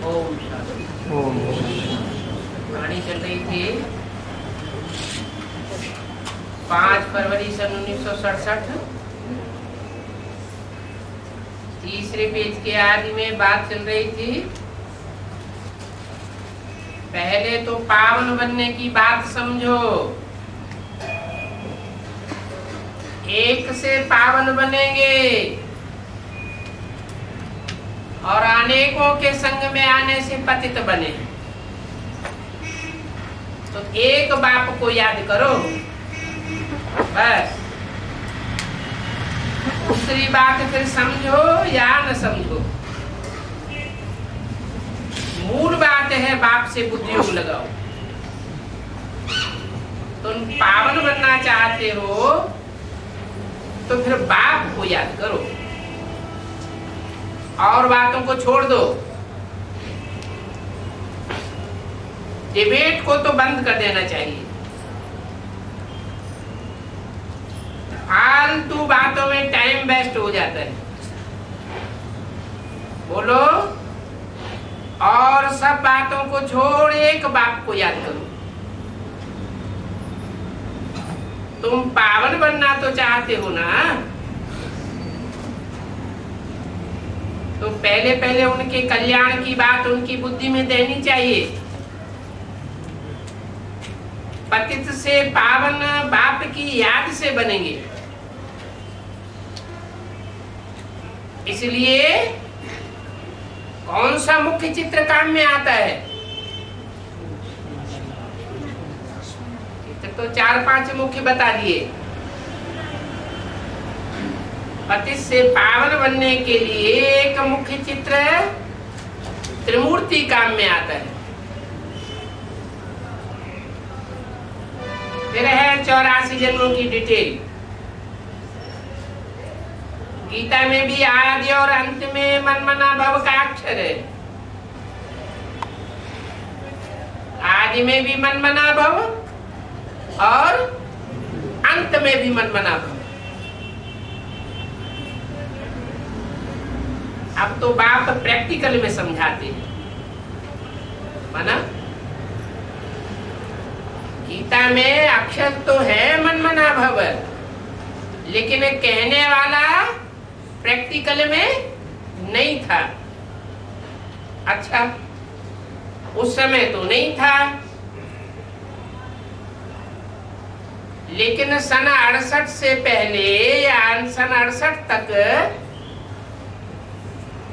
ओम शांति। ओम कहानी चल रही थी 5 फरवरी सन 1967। तीसरे पेज के आदि में बात चल रही थी। पहले तो पावन बनने की बात समझो। एक से पावन बनेंगे और अनेकों के संग में आने से पतित बने। तो एक बाप को याद करो बस। दूसरी बात फिर समझो या न समझो, मूल बात है बाप से बुद्धि योग लगाओ। तुम पावन बनना चाहते हो तो फिर बाप को याद करो और बातों को छोड़ दो। डिबेट को तो बंद कर देना चाहिए। फालतू बातों में टाइम वेस्ट हो जाता है। बोलो और सब बातों को छोड़ एक बाप को याद करो। तुम पावन बनना तो चाहते हो ना, तो पहले पहले उनके कल्याण की बात उनकी बुद्धि में देनी चाहिए। पतित से पावन बाप की याद से बनेंगे। इसलिए कौन सा मुख्य चित्र काम में आता है? चित्र तो 4-5 मुख्य बता दिए। पतित से पावन बनने के लिए एक मुख्य चित्र त्रिमूर्ति काम में आता है। फिर है 84 जन्मों की डिटेल। गीता में भी आदि और अंत में मनमना भव का अक्षर है। आदि में भी मनमना भव और अंत में भी मनमना भव। अब तो बाप प्रैक्टिकल में समझाते हैं, माना गीता में अक्षर तो है मनमना भव, लेकिन कहने वाला प्रैक्टिकल में नहीं था। अच्छा, उस समय तो नहीं था, लेकिन सन 68 से पहले या सन 68 तक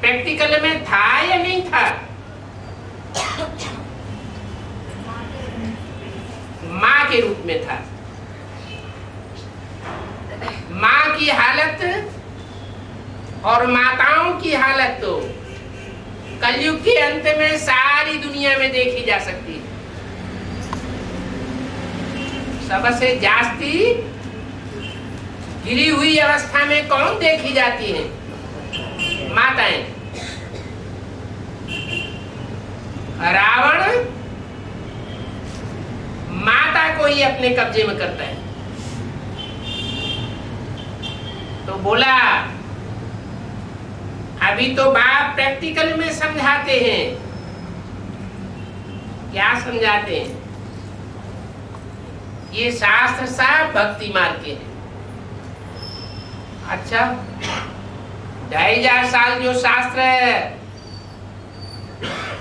प्रैक्टिकल में था या नहीं था? माँ के रूप में था। माँ की हालत और माताओं की हालत तो कलयुग के अंत में सारी दुनिया में देखी जा सकती है। सबसे जास्ती गिरी हुई अवस्था में कौन देखी जाती है? माताएं। रावण माता को ही अपने कब्जे में करता है। तो बोला अभी तो बाप प्रैक्टिकल में समझाते हैं। क्या समझाते हैं? ये शास्त्र सब भक्ति मार्ग के हैं। अच्छा, 2500 साल जो शास्त्र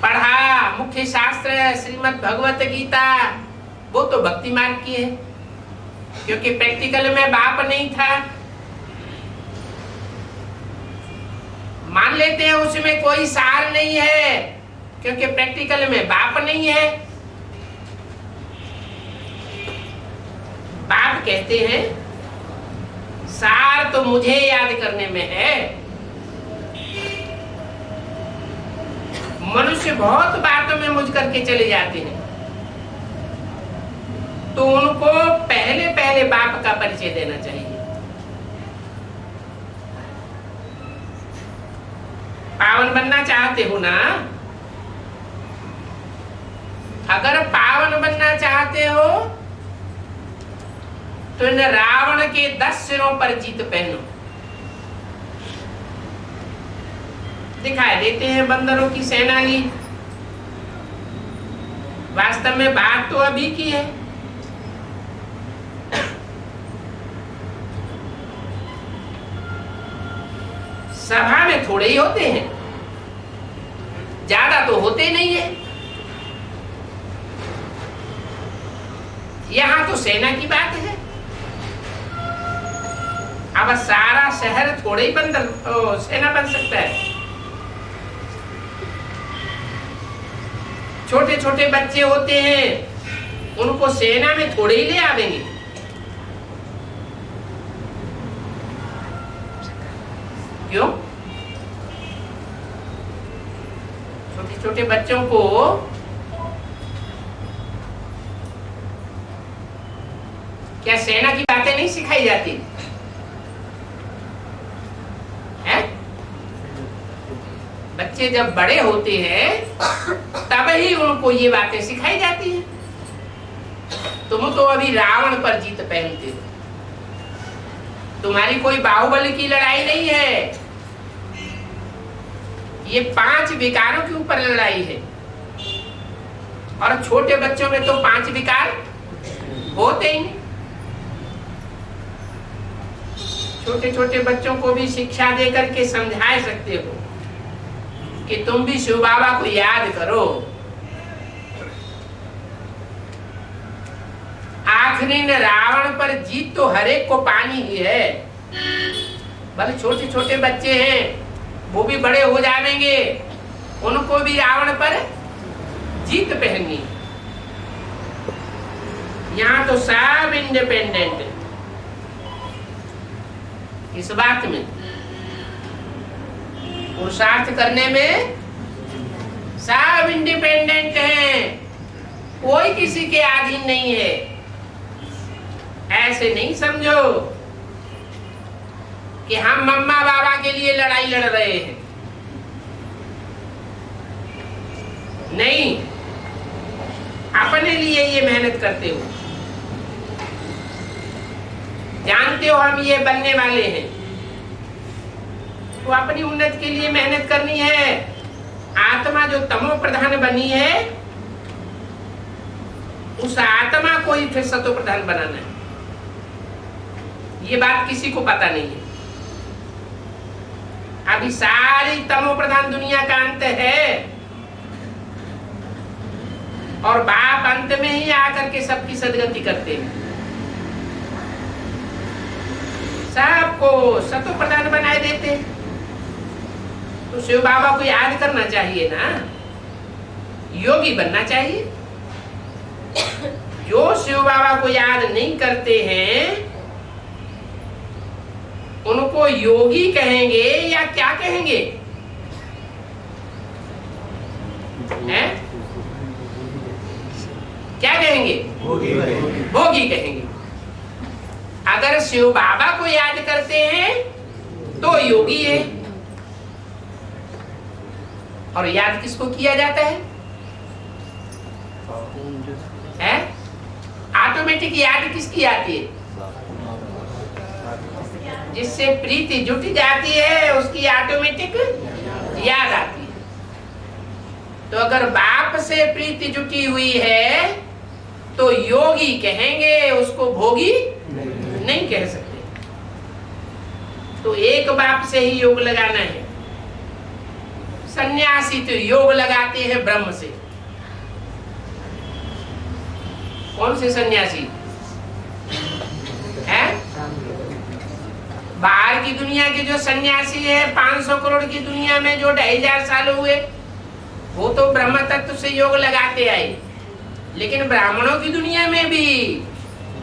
पढ़ा, मुख्य शास्त्र श्रीमद् भगवत गीता, वो तो भक्ति मार्ग की है, क्योंकि प्रैक्टिकल में बाप नहीं था। मान लेते हैं उसमें कोई सार नहीं है, क्योंकि प्रैक्टिकल में बाप नहीं है। बाप कहते हैं सार तो मुझे याद करने में है। मनुष्य बहुत बातों में मुझ करके चले जाते हैं, तो उनको पहले पहले बाप का परिचय देना चाहिए। पावन बनना चाहते हो ना? अगर पावन बनना चाहते हो तो इन रावण के 10 सिरों पर जीत पहनो। दिखाई देते हैं बंदरों की सेना ली, वास्तव में बात तो अभी की है। सभा में थोड़े ही होते हैं, ज्यादा तो होते नहीं है। यहां तो सेना की बात है। अब सारा शहर थोड़े ही सेना बन सकता है। छोटे छोटे बच्चे होते हैं, उनको सेना में थोड़े ही ले आवेंगे। क्यों? छोटे छोटे बच्चों को क्या सेना की बातें नहीं सिखाई जाती हैं? बच्चे जब बड़े होते हैं तब ही उनको ये बातें सिखाई जाती हैं। तुम तो अभी रावण पर जीत पहनते हो। तुम्हारी कोई बाहुबली की लड़ाई नहीं है, ये 5 विकारों के ऊपर लड़ाई है। और छोटे बच्चों में तो 5 विकार होते ही नहीं। छोटे छोटे बच्चों को भी शिक्षा दे करके समझा सकते हो कि तुम भी शिव बाबा को याद करो। आखिरी में रावण पर जीत तो हर एक को पानी ही है। भले छोटे छोटे बच्चे हैं, वो भी बड़े हो जाएंगे, उनको भी रावण पर जीत पहननी। यहाँ तो सब इंडिपेंडेंट है। इस बात में पुरुषार्थ करने में सब इंडिपेंडेंट हैं, कोई किसी के अधीन नहीं है। ऐसे नहीं समझो कि हम मम्मा बाबा के लिए लड़ाई लड़ रहे हैं। नहीं, अपने लिए ये मेहनत करते हो। जानते हो हम ये बनने वाले हैं, तो अपनी उन्नति के लिए मेहनत करनी है। आत्मा जो तमो प्रधान बनी है, उस आत्मा को ही फिर सतो प्रधान बनाना है। ये बात किसी को पता नहीं है। अभी सारी तमो प्रधान दुनिया का अंत है, और बाप अंत में ही आकर के सबकी सदगति करते हैं। सबको सतो प्रधान बनाए देते। तो शिव बाबा को याद करना चाहिए ना, योगी बनना चाहिए। जो शिव बाबा को याद नहीं करते हैं, उनको योगी कहेंगे या क्या कहेंगे? हैं? क्या कहेंगे? भोगी कहेंगे। अगर शिव बाबा को याद करते हैं तो योगी है। और याद किसको किया जाता है? ऑटोमेटिक याद किसकी आती है? जिससे प्रीति जुट जाती है, उसकी ऑटोमेटिक याद आती है। तो अगर बाप से प्रीति जुटी हुई है तो योगी कहेंगे, उसको भोगी नहीं कह सकते। तो एक बाप से ही योग लगाना है। सन्यासी तो योग लगाते हैं ब्रह्म से। कौन से सन्यासी हैं? बाहर की दुनिया के जो सन्यासी है, 500 करोड़ की दुनिया में जो 2500 साल हुए, वो तो ब्रह्म तत्व से योग लगाते आए। लेकिन ब्राह्मणों की दुनिया में भी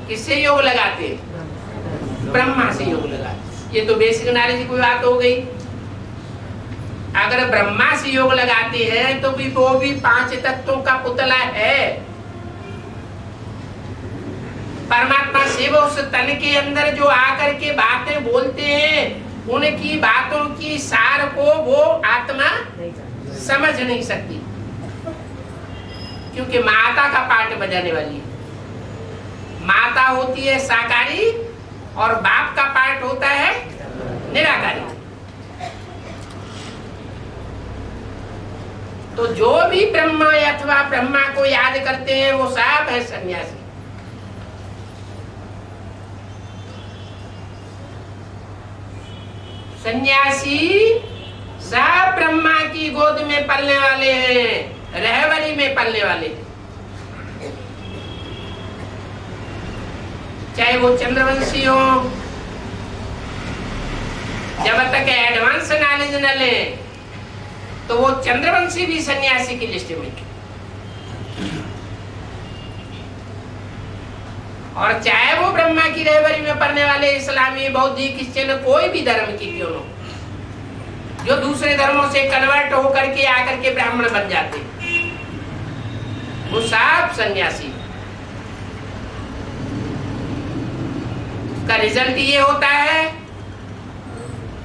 किससे योग लगाते? ब्रह्मा से योग लगाते। ये तो बेसिक नॉलेज की बात हो गई। अगर ब्रह्मा से योग लगाते हैं तो भी वो भी 5 तत्वों का पुतला है। परमात्मा से वो उस तन के अंदर जो आकर के बातें बोलते हैं, उनकी बातों की सार को वो आत्मा समझ नहीं सकती, क्योंकि माता का पार्ट बजाने वाली है। माता होती है साकारी और बाप का पार्ट होता है निराकारी। तो तो जो भी ब्रह्मा अथवा ब्रह्मा को याद करते हैं वो सब है सन्यासी। सन्यासी सब ब्रह्मा की गोद में पलने वाले हैं, रहबरी में पलने वाले हैं। चाहे वो चंद्रवंशी हो, जब तक एडवांस नॉलेज न ले तो वो चंद्रवंशी भी सन्यासी की लिस्ट में। और चाहे वो ब्रह्मा की रहबरी में पढ़ने वाले इस्लामी, बौद्धिक, क्रिश्चियन, कोई भी धर्म की क्यों हो, जो दूसरे धर्मों से कन्वर्ट होकर के आकर के ब्राह्मण बन जाते, वो सब सन्यासी। उसका रिजल्ट ये होता है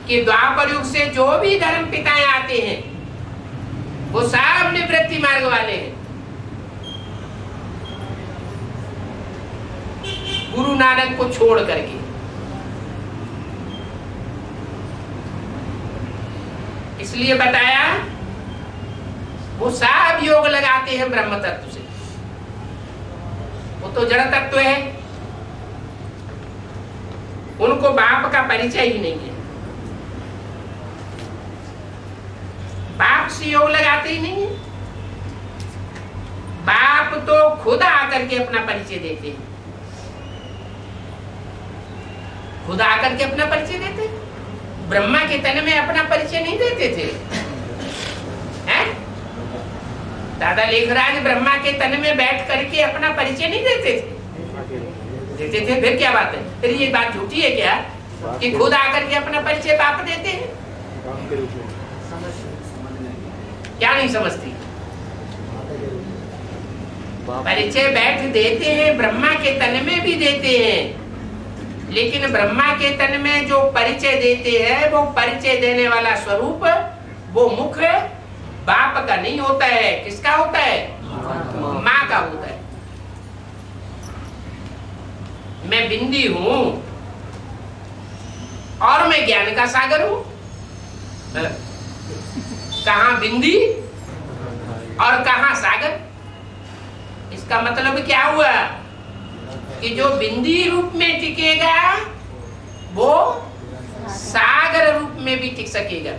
कि द्वापर युग से जो भी धर्म पिताएं आते हैं वो सब निवृत्ति मार्ग वाले हैं। गुरु नानक को छोड़ करके। इसलिए बताया वो सब योग लगाते हैं ब्रह्म तत्व से। वो तो जड़ तत्व है, उनको बाप का परिचय ही नहीं है। बाप से योग लगाते ही नहीं है। बाप तो खुद आकर के अपना परिचय देते हैं, खुद आकर के अपना परिचय देते। ब्रह्मा के तन में अपना परिचय नहीं देते थे, हैं? दादा लेखराज ब्रह्मा के तन में बैठ करके अपना परिचय नहीं देते थे। देते थे, फिर क्या बात है? फिर ये बात झूठी है क्या कि खुद आकर के अपना परिचय बाप देते हैं? क्या नहीं समझती? परिचय बैठ देते हैं, ब्रह्मा के तन में भी देते हैं, लेकिन ब्रह्मा के तन में जो परिचय देते हैं वो परिचय देने वाला स्वरूप, वो मुख बाप का नहीं होता है। किसका होता है? माँ का होता है। मैं बिंदी हूं और मैं ज्ञान का सागर हूं। कहां बिंदी और कहां सागर? इसका मतलब क्या हुआ कि जो बिंदी रूप में टिकेगा वो सागर रूप में भी टिक सकेगा।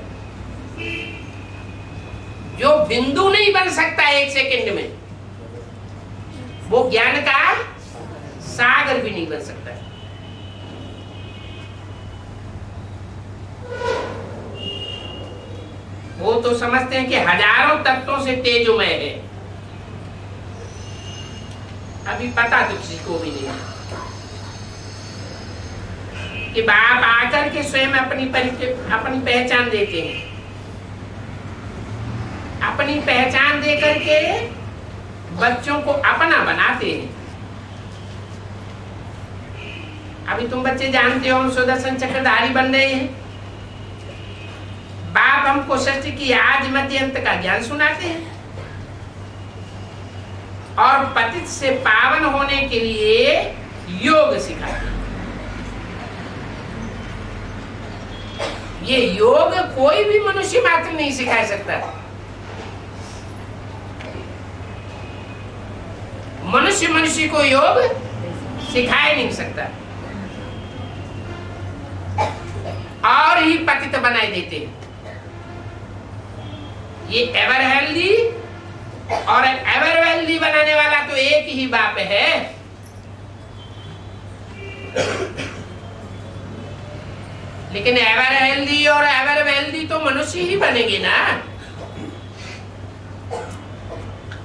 जो बिंदु नहीं बन सकता एक सेकंड में, वो ज्ञान का सागर भी नहीं बन सकता। वो तो समझते हैं कि हजारों तत्वों से तेजोमय है। अभी पता तो किसी को भी नहीं है कि बाप आकर के स्वयं अपनी पहचान देते हैं। अपनी पहचान दे करके बच्चों को अपना बनाते हैं। अभी तुम बच्चे जानते हो हम सुदर्शन चक्रधारी बन रहे हैं। बाप हमको सृष्टि की आज मध्य अंत का ज्ञान सुनाते हैं और पतित से पावन होने के लिए योग सिखाते हैं। ये योग कोई भी मनुष्य मात्र नहीं सिखा सकता। मनुष्य को योग सिखाए नहीं सकता और ही पतित बनाए देते हैं। ये एवर हेल्दी और एवर वेल्दी बनाने वाला तो एक ही बाप है। लेकिन एवर हेल्दी और एवर वेल्दी तो मनुष्य ही बनेंगे ना।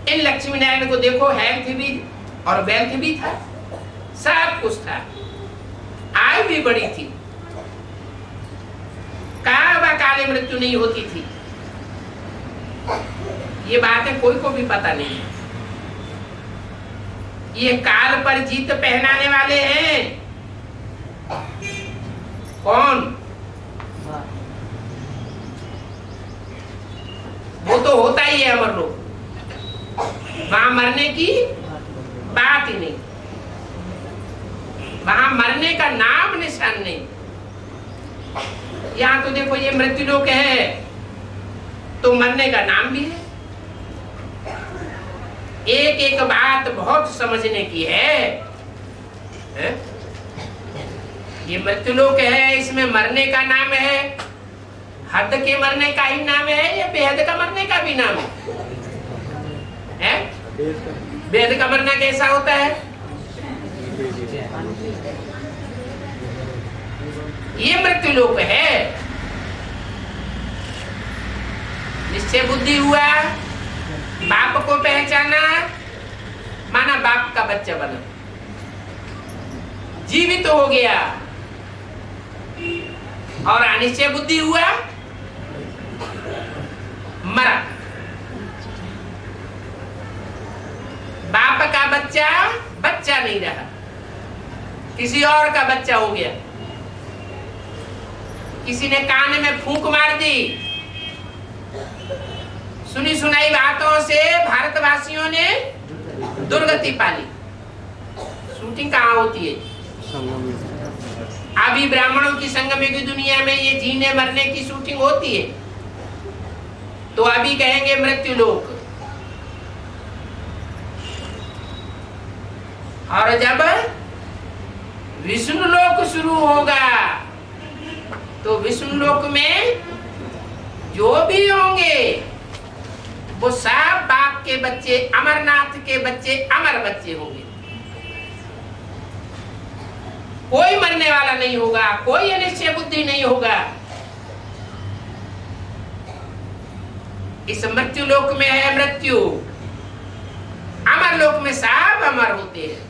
इन लक्ष्मी नारायण को देखो, हेल्थ भी और वेल्थ भी था, सब कुछ था, आयु भी बड़ी थी, काले मृत्यु नहीं होती थी। ये बातें कोई को भी पता नहीं है। ये काल पर जीत पहनाने वाले हैं कौन? वो तो होता ही है अमर लोग, वहां मरने की बात ही नहीं, वहां मरने का नाम निशान नहीं। यहाँ तो देखो ये मृत्यु लोक है तो मरने का नाम भी है, एक एक बात बहुत समझने की है? ये मृत्युलोक है, इसमें मरने का नाम है, हद के मरने का ही नाम है या बेहद का मरने का भी नाम है? बेहद का मरना कैसा होता है? ये मृत्युलोक है। निश्चय बुद्धि हुआ, बाप को पहचाना, माना बाप का बच्चा बना, जीवित हो गया। और अनिश्चय बुद्धि हुआ, मरा। बाप का बच्चा बच्चा नहीं रहा, किसी और का बच्चा हो गया। किसी ने कान में फूंक मार दी, सुनी सुनाई बातों से भारतवासियों ने दुर्गति पाली। शूटिंग कहाँ होती है? अभी ब्राह्मणों की संगम की दुनिया में ये जीने मरने की शूटिंग होती है, तो अभी कहेंगे मृत्युलोक। और जब विष्णु लोक शुरू होगा तो विष्णु लोक में जो भी होंगे वो सब बाप के बच्चे, अमरनाथ के बच्चे, अमर बच्चे होंगे। कोई मरने वाला नहीं होगा, कोई अनिश्चय बुद्धि नहीं होगा। इस मृत्यु लोक में है मृत्यु, अमर लोक में सब अमर होते हैं।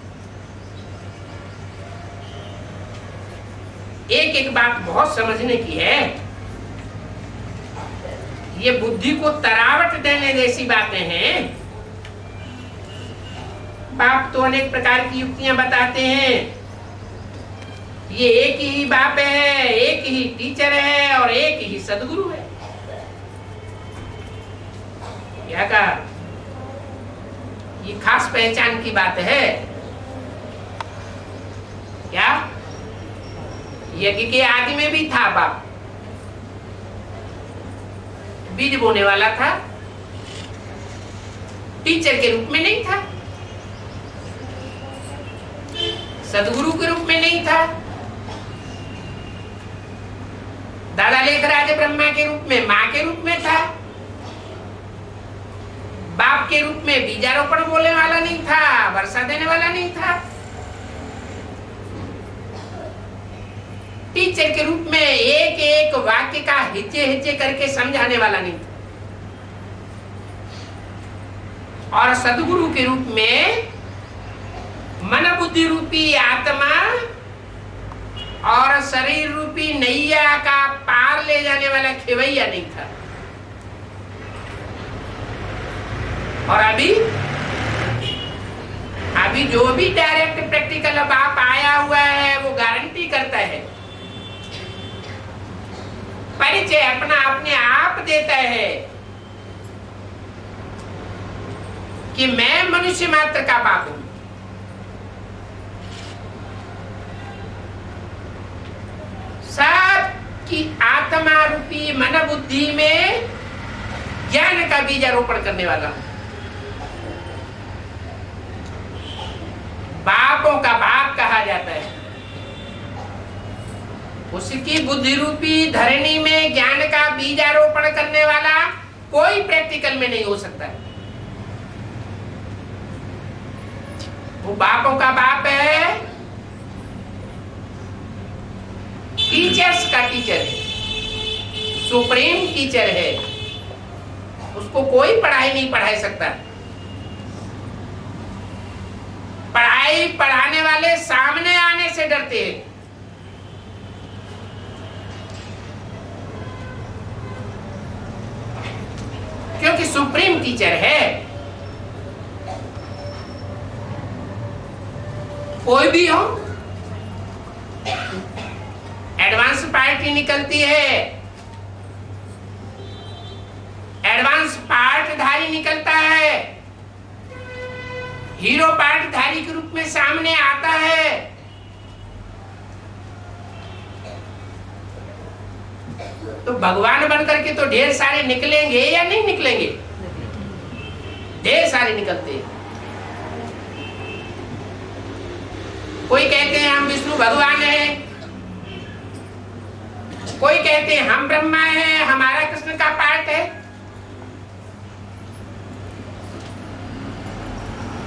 एक एक बात बहुत समझने की है। ये बुद्धि को तरावट देने जैसी बातें हैं। बाप तो अनेक प्रकार की युक्तियां बताते हैं। ये एक ही बाप है, एक ही टीचर है और एक ही सदगुरु है। क्या कहा? ये खास पहचान की बात है क्या? यज्ञ के आदि में भी था बाप, बीज बोने वाला था, टीचर के रूप में नहीं था, सदगुरु के रूप में नहीं था, दादा लेखराज ब्रह्मा के रूप में, माँ के रूप में था, बाप के रूप में बीजारोपण बोलने वाला नहीं था, वर्षा देने वाला नहीं था, टीचर के रूप में एक एक वाक्य का हिचे हिचे करके समझाने वाला नहीं था, और सदगुरु के रूप में मन बुद्धि रूपी आत्मा और शरीर रूपी नैया का पार ले जाने वाला खेवैया नहीं था। और अभी जो भी डायरेक्ट प्रैक्टिकल बाप आया हुआ है वो गारंटी करता है, परिचय अपना अपने आप देता है कि मैं मनुष्य मात्र का बाप हूं। सब की आत्मा रूपी मन बुद्धि में ज्ञान का बीजारोपण करने वाला हूं। बापों का बाप कहा जाता है। उसकी बुद्धि रूपी धरणी में ज्ञान का बीजारोपण करने वाला कोई प्रैक्टिकल में नहीं हो सकता। वो बापों का बाप है, टीचर्स का टीचर है, सुप्रीम टीचर है। उसको कोई पढ़ाई नहीं पढ़ा सकता। पढ़ाई पढ़ाने वाले सामने आने से डरते हैं। क्योंकि सुप्रीम टीचर है। कोई भी हो, एडवांस पार्टी निकलती है, एडवांस पार्टधारी निकलता है, हीरो पार्टधारी के रूप में सामने आता है। तो भगवान बनकर के तो ढेर सारे निकलेंगे या नहीं निकलेंगे? ढेर सारे निकलते हैं। कोई कहते हैं हम विष्णु भगवान है, कोई कहते हैं हम ब्रह्मा है, हमारा कृष्ण का पार्ट है,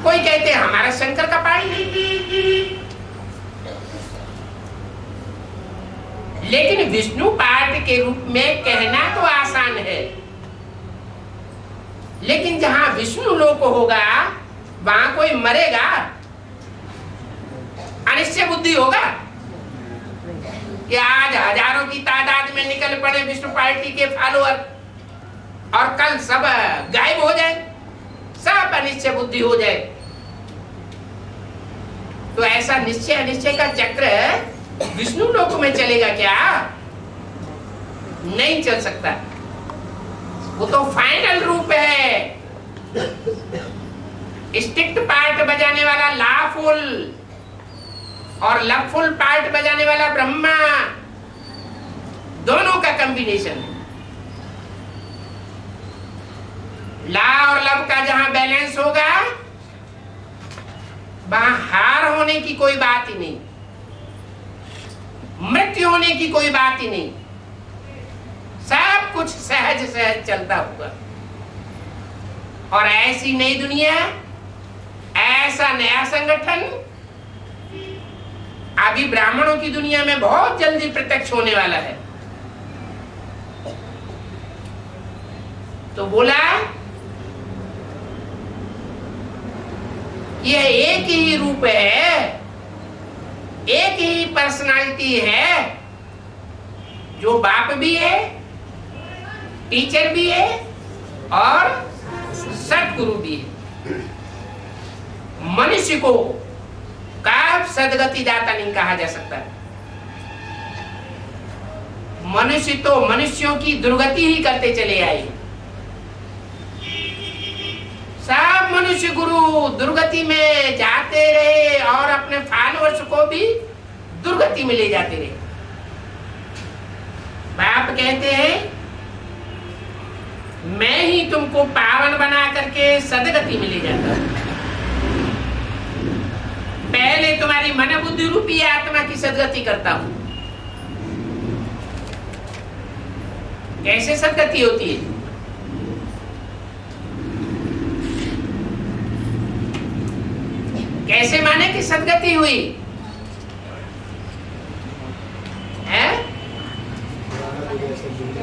कोई कहते हैं हमारा शंकर का पार्ट है। लेकिन विष्णु पार्ट के रूप में कहना तो आसान है, लेकिन जहां विष्णु लोक होगा वहां कोई मरेगा, अनिश्चय बुद्धि होगा कि आज हजारों की तादाद में निकल पड़े विष्णु पार्टी के फॉलोअर और कल सब गायब हो जाए, सब अनिश्चय बुद्धि हो जाए। तो ऐसा निश्चय अनिश्चय का चक्र विष्णु लोक में चलेगा क्या? नहीं चल सकता। वो तो फाइनल रूप है। स्ट्रिक्ट पार्ट बजाने वाला लाफुल और लवफुल पार्ट बजाने वाला ब्रह्मा, दोनों का कॉम्बिनेशन है। ला और लव का जहां बैलेंस होगा वहां हार होने की कोई बात ही नहीं, मृत्यु होने की कोई बात ही नहीं, सब कुछ सहज सहज चलता हुआ। और ऐसी नई दुनिया, ऐसा नया संगठन अभी ब्राह्मणों की दुनिया में बहुत जल्दी प्रत्यक्ष होने वाला है। तो बोला यह एक ही रूप है, एक ही पर्सनालिटी है, जो बाप भी है, टीचर भी है और सदगुरु भी है। मनुष्य को कब सदगति दाता नहीं कहा जा सकता। मनुष्य तो मनुष्यों की दुर्गति ही करते चले आए। सब मनुष्य गुरु दुर्गति में जाते रहे और अपने फॉलोअर्स को भी दुर्गति में ले जाते रहे। बाप कहते हैं मैं ही तुमको पावन बना करके सदगति में ले जाता हूं। पहले तुम्हारी मन बुद्धि रूपी आत्मा की सदगति करता हूं। कैसे सदगति होती है? कैसे माने कि सदगति हुई है?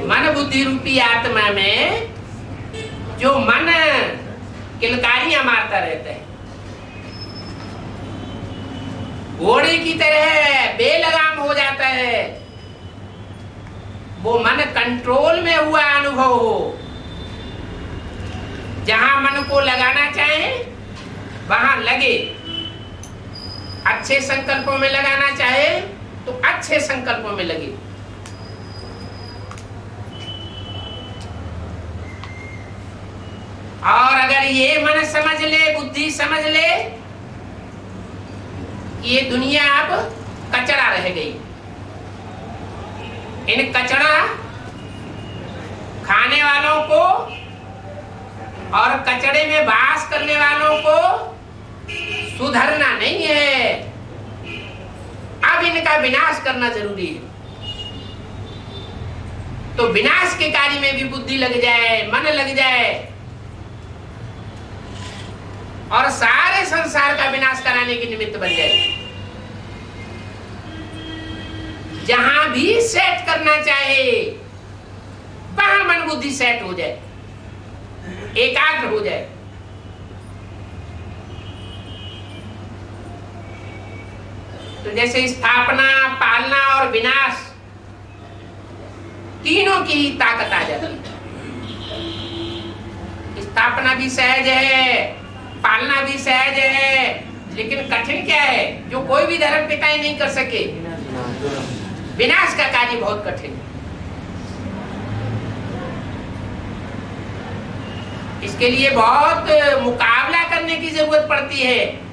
मन बुद्धि रूपी आत्मा में जो मन किलकारियां मारता रहता है, घोड़े की तरह बेलगाम हो जाता है, वो मन कंट्रोल में हुआ अनुभव हो। जहां मन को लगाना चाहे वहां लगे। अच्छे संकल्पों में लगाना चाहे तो अच्छे संकल्पों में लगे। और अगर ये मन समझ ले, बुद्धि समझ ले कि ये दुनिया अब कचरा रह गई, इन कचरा खाने वालों को और कचड़े में वास करने वालों को सुधरना नहीं है, अब इनका विनाश करना जरूरी है। तो विनाश के कार्य में भी बुद्धि लग जाए, मन लग जाए और सारे संसार का विनाश कराने के निमित्त बन जाए। जहां भी सेट करना चाहे वहां मन बुद्धि सेट हो जाए, एकाग्र हो जाए। तो जैसे स्थापना, पालना और विनाश तीनों की ही ताकत आ जाती है। स्थापना भी सहज है, पालना भी सहज है, लेकिन कठिन क्या है जो कोई भी धर्म पिता नहीं कर सके? विनाश का कार्य बहुत कठिन है। इसके लिए बहुत मुकाबला करने की जरूरत पड़ती है।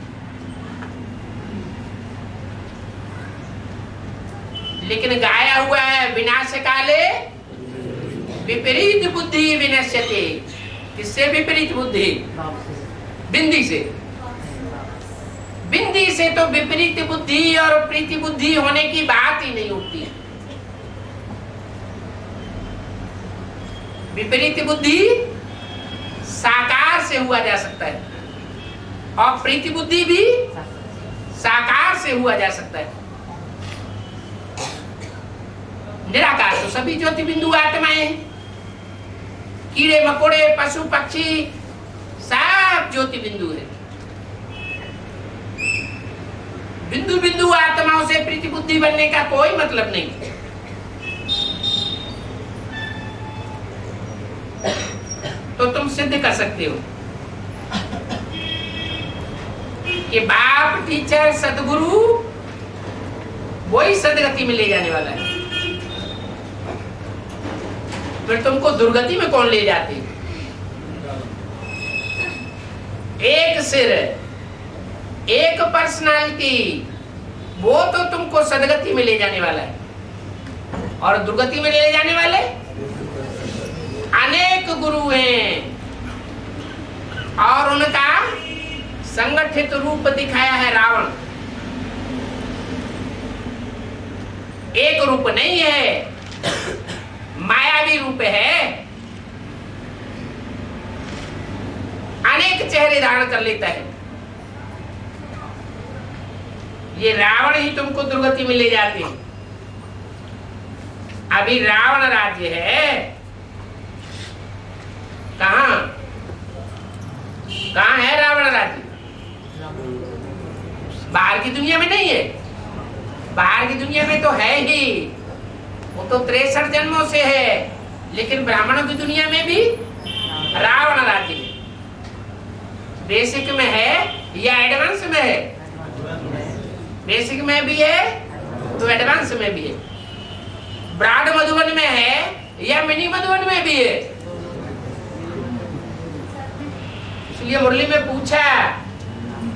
लेकिन गाया हुआ है विनाश काले विपरीत बुद्धि विनश्यते। किससे विपरीत बुद्धि? बिंदी से। बिंदी से तो विपरीत बुद्धि और प्रीति बुद्धि होने की बात ही नहीं उठती है। विपरीत बुद्धि साकार से हुआ जा सकता है और प्रीति बुद्धि भी साकार से हुआ जा सकता है। निराकार तो सभी ज्योति बिंदु आत्माएं हैं। कीड़े मकोड़े पशु पक्षी सब ज्योति बिंदु है। बिंदु बिंदु आत्माओं से प्रीति बुद्धि बनने का कोई मतलब नहीं। तो तुम सिद्ध कर सकते हो कि बाप टीचर सदगुरु वही सदगति में ले जाने वाला है। फिर तुमको दुर्गति में कौन ले जाते? एक सिर एक पर्सनालिटी, वो तो तुमको सदगति में ले जाने वाला है। और दुर्गति में ले जाने वाले अनेक गुरु हैं और उनका संगठित रूप दिखाया है रावण। एक रूप नहीं है, मायावी रूप है। अनेक चेहरे धारण कर लेता है। ये रावण ही तुमको दुर्गति में ले जाते हैं। अभी रावण राज्य है कहां? कहां है रावण राज्य? बाहर की दुनिया में नहीं है। बाहर की दुनिया में तो है ही, वो तो 63 जन्मों से है। लेकिन ब्राह्मणों की दुनिया में भी रावण राज्य है। बेसिक में है या एडवांस में है? बेसिक में भी है तो एडवांस में भी है। ब्राड मधुबन में है या मिनी मधुबन में भी है। इसलिए मुरली में पूछा,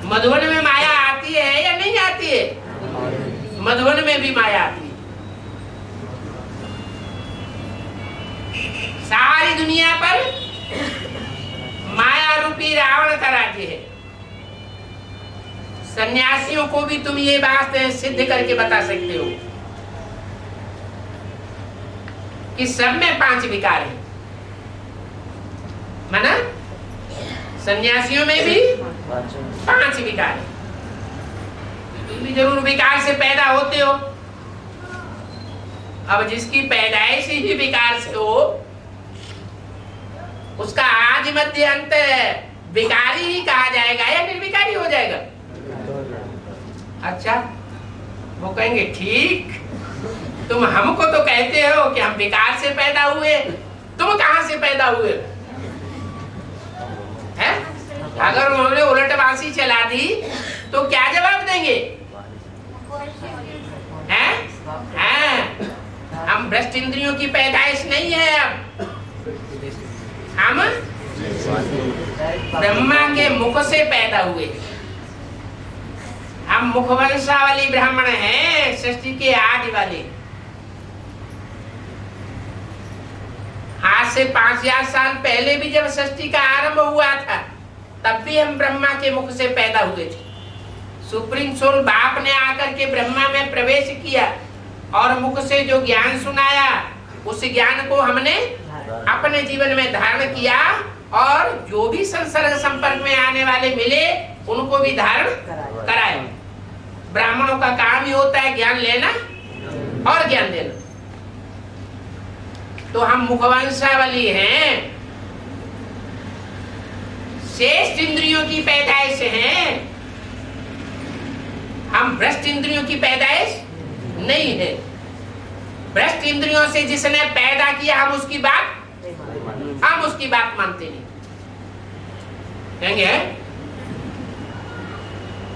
मधुबन में माया आती है या नहीं आती है? मधुबन में भी माया आती है। सारी दुनिया पर माया रूपी रावण का राज्य है। सन्यासियों को भी तुम ये बात सिद्ध करके बता सकते हो कि सब में 5 विकार है। माना सन्यासियों में भी 5 विकार है। तुम भी जरूर विकार से पैदा होते हो। अब जिसकी पैदाइश ही विकार से हो, उसका आदि मध्य अंत विकारी ही कहा जाएगा या निर्विकारी हो जाएगा? अच्छा, वो कहेंगे ठीक, तुम हमको तो कहते हो कि हम विकार से पैदा हुए, तुम कहां से पैदा हुए हैं? अगर उन्होंने उलटवासी चला दी तो क्या जवाब देंगे? हैं? हैं? हम भ्रष्ट इंद्रियों की पैदाइश नहीं है। अब हम ब्रह्मा के मुख से पैदा हुए। हम मुखवंशावली ब्राह्मण हैं, सृष्टि के आदि वाले। आज से 5000 साल पहले भी जब सृष्टि का आरंभ हुआ था, तब भी हम ब्रह्मा के मुख से पैदा हुए थे। सुप्रीम सोल बाप ने आकर के ब्रह्मा में प्रवेश किया और मुख से जो ज्ञान सुनाया, उस ज्ञान को हमने अपने जीवन में धारण किया और जो भी संसर्ग संपर्क में आने वाले मिले उनको भी धारण कराया। ब्राह्मणों का काम ही होता है ज्ञान लेना और ज्ञान देना। तो हम मुखवंशावली हैं, श्रेष्ठ इंद्रियों की पैदाइश हैं। हम भ्रष्ट इंद्रियों की पैदाइश नहीं है। भ्रष्ट इंद्रियों से जिसने पैदा किया हम उसकी बात मानते नहीं। कहेंगे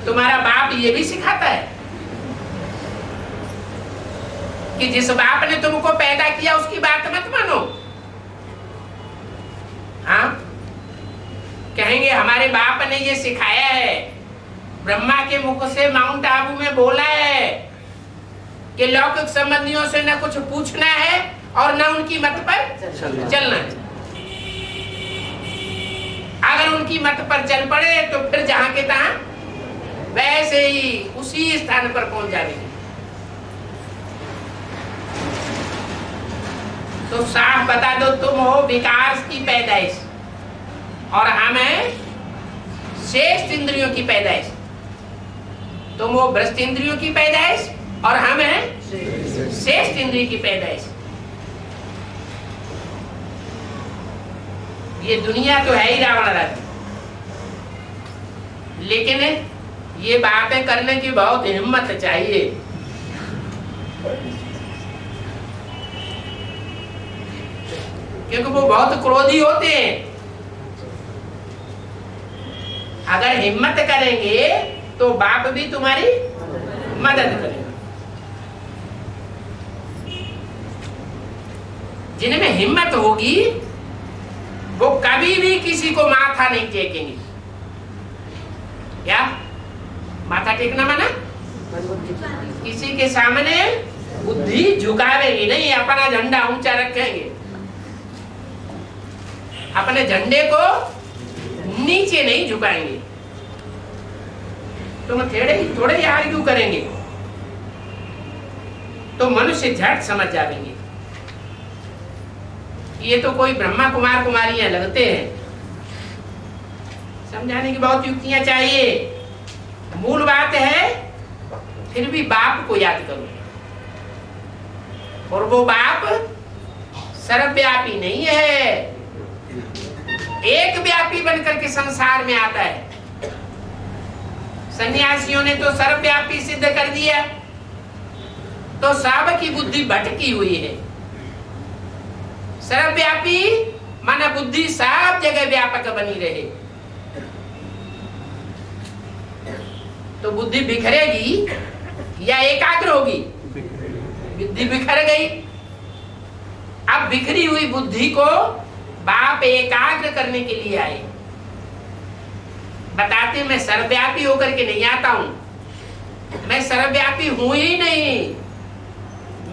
तुम्हारा बाप ये भी सिखाता है कि जिस बाप ने तुमको पैदा किया उसकी बात मत मानो। हाँ, कहेंगे हमारे बाप ने ये सिखाया है, ब्रह्मा के मुख से माउंट आबू में बोला है कि लौकिक संबंधियों से न कुछ पूछना है और न उनकी मत पर चलना है। अगर उनकी मत पर चल पड़े तो फिर जहां के तहां वैसे ही उसी स्थान पर पहुंच जाएंगे। तो साफ बता दो, तुम हो विकास की पैदाइश और हम हैं श्रेष्ठ इंद्रियों की पैदाइश। तुम हो भ्रष्ट इंद्रियों की पैदाइश और हम हैं श्रेष्ठ इंद्रिय की पैदाइश। ये दुनिया तो है ही रावण राज्य, लेकिन ये बातें करने की बहुत हिम्मत चाहिए। क्योंकि वो बहुत क्रोधी होते हैं। अगर हिम्मत करेंगे तो बाप भी तुम्हारी मदद करेगा। जिनमें हिम्मत होगी वो कभी भी किसी को माथा नहीं टेकेंगे। क्या माथा टेकना माना? किसी के सामने बुद्धि झुकावेगी नहीं, अपना झंडा ऊंचा रखेंगे, अपने झंडे को नीचे नहीं झुकाएंगे। तुम थोड़े ही आर्ग्यू करेंगे तो मनुष्य झट समझ जाएंगे। ये तो कोई ब्रह्मा कुमार कुमारियां लगते हैं। समझाने की बहुत युक्तियां चाहिए। मूल बात है फिर भी बाप को याद करो, और वो बाप सर्वव्यापी नहीं है, एक व्यापी बनकर के संसार में आता है। सन्यासियों ने तो सर्वव्यापी सिद्ध कर दिया, तो सब की बुद्धि भटकी हुई है। सर्वव्यापी माना बुद्धि सब जगह व्यापक बनी रहे, तो बुद्धि बिखरेगी या एकाग्र होगी? बुद्धि बिखर गई। अब बिखरी हुई बुद्धि को बाप एकाग्र करने के लिए आए। बताते मैं सर्वव्यापी होकर के नहीं आता हूं, मैं सर्वव्यापी हूं ही नहीं,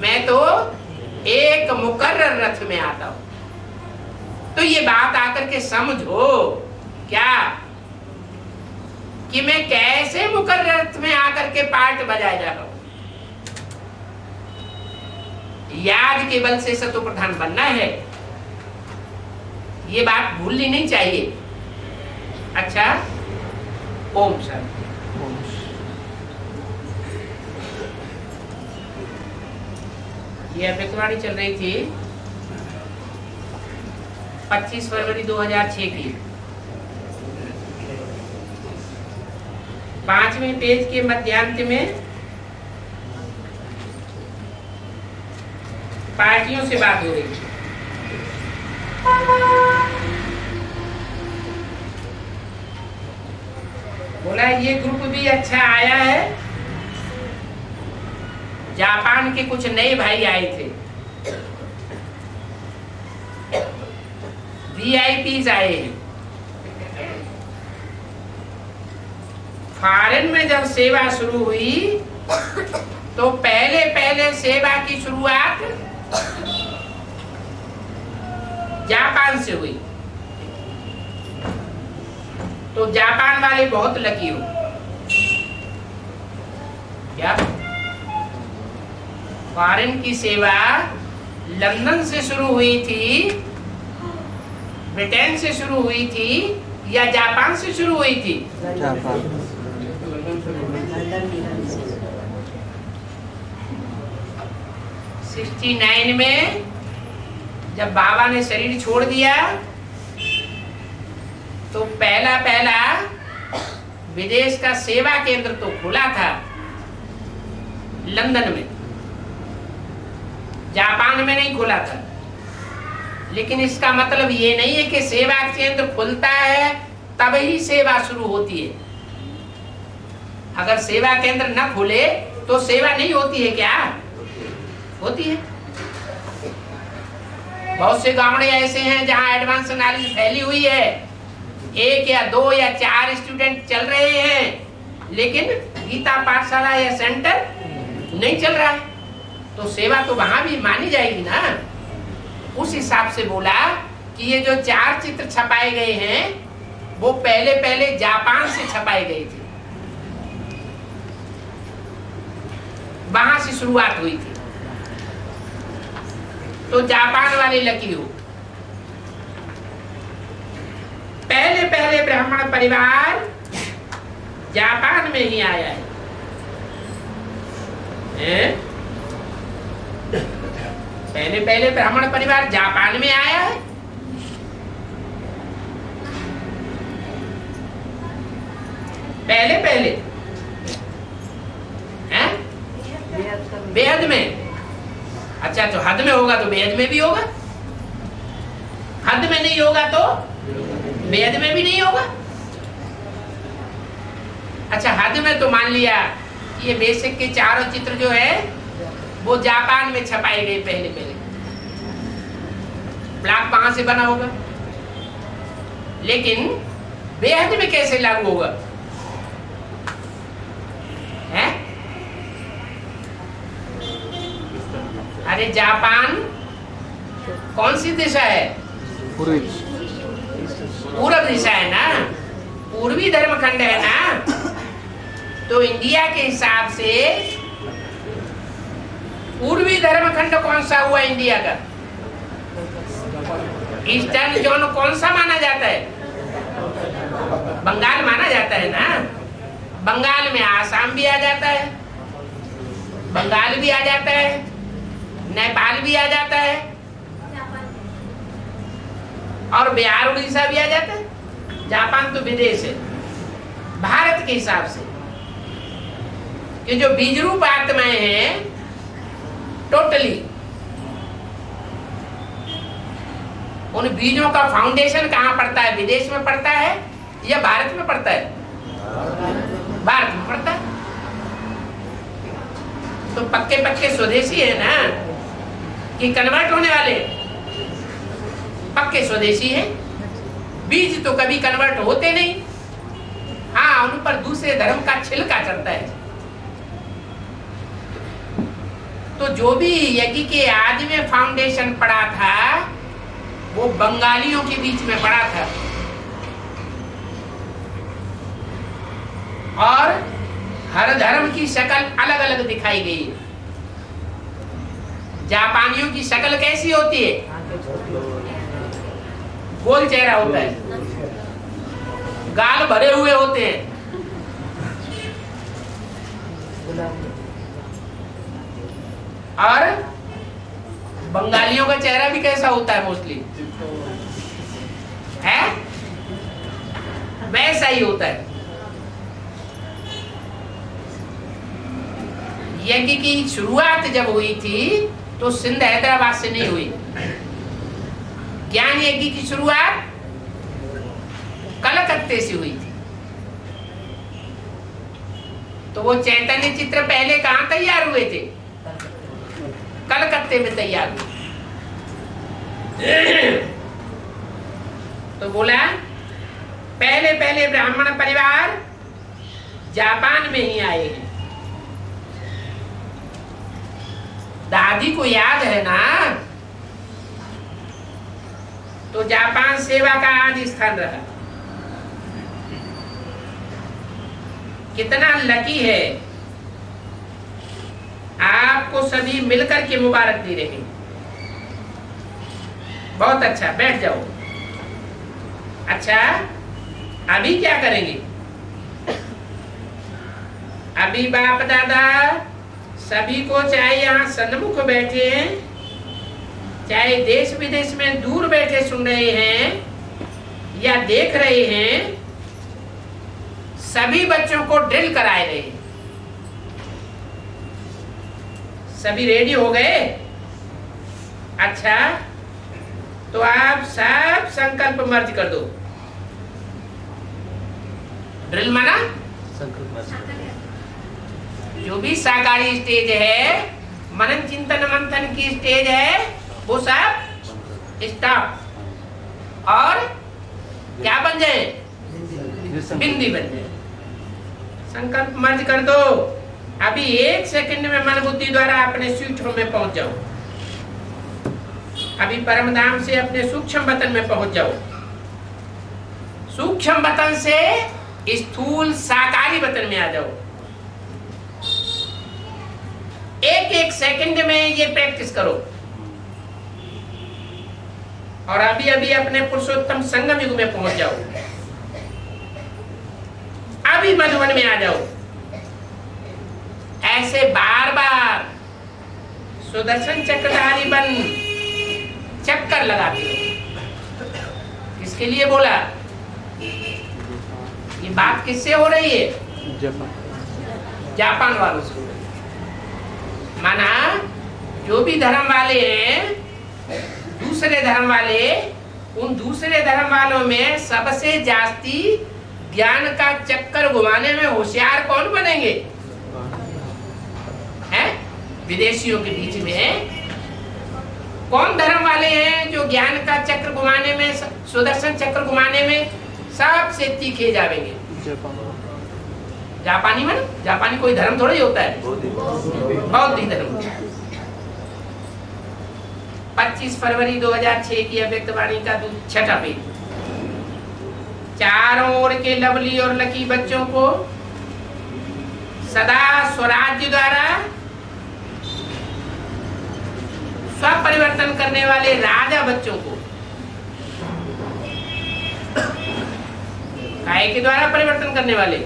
मैं तो एक मुकर्रर रथ में आता हूं। तो ये बात आकर के समझो क्या कि मैं कैसे मुकर्रर रथ में आकर के पार्ट बजाया जा रहा हूं। याद के बल से सतो प्रधान बनना है, ये बात भूलनी नहीं चाहिए। अच्छा, ओम शांति। ये अभिवाणी चल रही थी 25 फरवरी 2006 की। 5वें पेज के मध्यांत में पार्टियों से बात हो रही थी। बोला ये ग्रुप भी अच्छा आया है। जापान के कुछ नए भाई आए थे, VIPs आए हैं। फॉरेन में जब सेवा शुरू हुई तो पहले पहले सेवा की शुरुआत जापान से हुई। तो जापान वाले बहुत लकी हो। क्या फॉरेन की सेवा लंदन से शुरू हुई थी, ब्रिटेन से शुरू हुई थी या जापान से शुरू हुई थी? जापान। 69 में जब बाबा ने शरीर छोड़ दिया तो पहला विदेश का सेवा केंद्र तो खुला था लंदन में, जापान में नहीं खुला था। लेकिन इसका मतलब ये नहीं है कि सेवा केंद्र खुलता है तब ही सेवा शुरू होती है। अगर सेवा केंद्र न खुले तो सेवा नहीं होती है क्या? होती है। बहुत से गांव ऐसे हैं जहां एडवांस नॉलेज फैली हुई है, 1 या 2 या 4 स्टूडेंट चल रहे हैं, लेकिन गीता पाठशाला या सेंटर नहीं चल रहा है, तो सेवा तो वहां भी मानी जाएगी ना। उस हिसाब से बोला कि ये जो 4 चित्र छपाए गए हैं वो पहले जापान से छपाए गए थे। वहां से शुरुआत हुई थी। तो जापान वाले लकी हो। पहले पहले ब्राह्मण परिवार जापान में ही आया है। पहले पहले ब्राह्मण परिवार जापान में आया है। पहले पहले हैं? बेहद में। अच्छा, तो हद में होगा तो बेहद में भी होगा, हद में नहीं होगा तो बेहद में भी नहीं होगा। अच्छा, हद में तो मान लिया ये बेसिक के चारों चित्र जो है वो जापान में छपाए गए पहले पहले, ब्लॉक वहां से बना होगा। लेकिन बेहद में कैसे लागू होगा? है? अरे जापान कौन सी दिशा है? पूर्व दिशा है ना, पूर्वी धर्मखंड है ना। तो इंडिया के हिसाब से पूर्वी धर्मखंड कौन सा हुआ इंडिया का? ईस्टर्न जोन कौन सा माना जाता है? बंगाल माना जाता है ना। बंगाल में आसाम भी आ जाता है, बंगाल भी आ जाता है, नेपाल भी आ जाता है, और बिहार उड़ीसा भी आ जाता है। जापान तो विदेश है भारत के हिसाब से। कि जो बीज रूप आत्माएं हैं टोटली, उन बीजों का फाउंडेशन कहाँ पड़ता है? विदेश में पड़ता है या भारत में पड़ता है? भारत में पड़ता है। तो पक्के पक्के स्वदेशी है ना कि कन्वर्ट होने वाले? पक्के स्वदेशी है। बीज तो कभी कन्वर्ट होते नहीं। हाँ, उन पर दूसरे धर्म का छिलका चढ़ता है। तो जो भी यज्ञ के आदि में फाउंडेशन पड़ा था वो बंगालियों के बीच में पड़ा था, और हर धर्म की शक्ल अलग अलग दिखाई गई है। जापानियों की शक्ल कैसी होती है? गोल चेहरा होता है, गाल भरे हुए होते हैं। और बंगालियों का चेहरा भी कैसा होता है? मोस्टली है वैसा ही होता है। यज्ञ की शुरुआत जब हुई थी तो सिंध हैदराबाद से नहीं हुई। ज्ञान यज्ञ की शुरुआत कलकत्ते से हुई थी। तो वो चैतन्य चित्र पहले कहां तैयार हुए थे? कलकत्ते में तैयार हुए। तो बोला पहले पहले ब्राह्मण परिवार जापान में ही आए हैं। दादी को याद है ना? तो जापान सेवा का आदि स्थान रहा। कितना लकी है। आपको सभी मिलकर के मुबारक दे रहे हैं। बहुत अच्छा, बैठ जाओ। अच्छा, अभी क्या करेंगे? अभी बाप दादा सभी को, चाहे यहाँ सन्मुख बैठे हैं, चाहे देश विदेश में दूर बैठे सुन रहे हैं या देख रहे हैं, सभी बच्चों को ड्रिल कराए रहे हैं। सभी रेडी हो गए? अच्छा, तो आप सब संकल्प मर्ज कर दो। ड्रिल माना जो भी साकारी स्टेज है, मनन चिंतन मंथन की स्टेज है, वो सब स्टॉप और क्या बन जाए? बिंदी बन जाए। संकल्प मर्ज कर दो। अभी 1 सेकंड में मन बुद्धि द्वारा अपने सूक्ष्म में पहुंच जाओ। अभी परम धाम से अपने सूक्ष्म वतन में पहुंच जाओ। सूक्ष्म वतन से स्थूल साकारी वतन में आ जाओ। एक एक सेकंड में ये प्रैक्टिस करो। और अभी अभी अपने पुरुषोत्तम संगम युग में पहुंच जाओ, अभी मधुबन में आ जाओ। ऐसे बार बार सुदर्शन चक्रधारी बन चक्कर लगाते हो। किसके लिए बोला? ये बात किससे हो रही है? जापान वालों से। माना जो भी धर्म वाले हैं, दूसरे धर्म वाले, उन दूसरे धर्म वालों में सबसे जास्ती ज्ञान का चक्कर घुमाने में होशियार कौन बनेंगे? हैं? विदेशियों के बीच में कौन धर्म वाले हैं जो ज्ञान का चक्र घुमाने में, सुदर्शन चक्र घुमाने में सबसे तीखे जावेंगे? जापानी में। जापानी कोई धर्म थोड़ा ही होता है, बौद्ध धर्म। 25 फरवरी 2006 की अव्यक्तवाणी का 6ठा पेज। चारों ओर के लवली और लकी बच्चों को सदा स्वराज्य द्वारा स्वपरिवर्तन करने वाले राजा बच्चों को, काय के द्वारा परिवर्तन करने वाले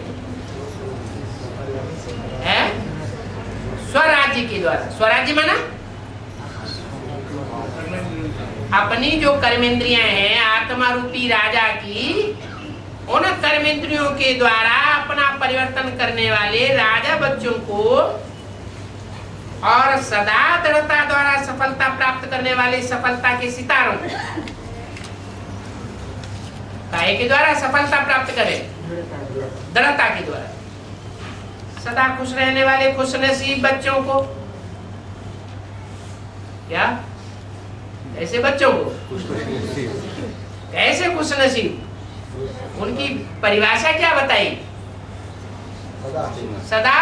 हैं? स्वराज्य के द्वारा। स्वराज्य माना अपनी जो कर्मेंद्रियां हैं आत्मा रूपी राजा की, उन कर्मेंद्रियों के द्वारा अपना परिवर्तन करने वाले राजा बच्चों को और सदा दृढ़ता द्वारा सफलता प्राप्त करने वाले सफलता के सितारों को, काहे के द्वारा सफलता प्राप्त करें? दृढ़ता के द्वारा। सदा खुश रहने वाले खुश नसीब बच्चों को, क्या ऐसे बच्चों को कैसे खुश नसीब? उनकी परिभाषा क्या बताई? सदा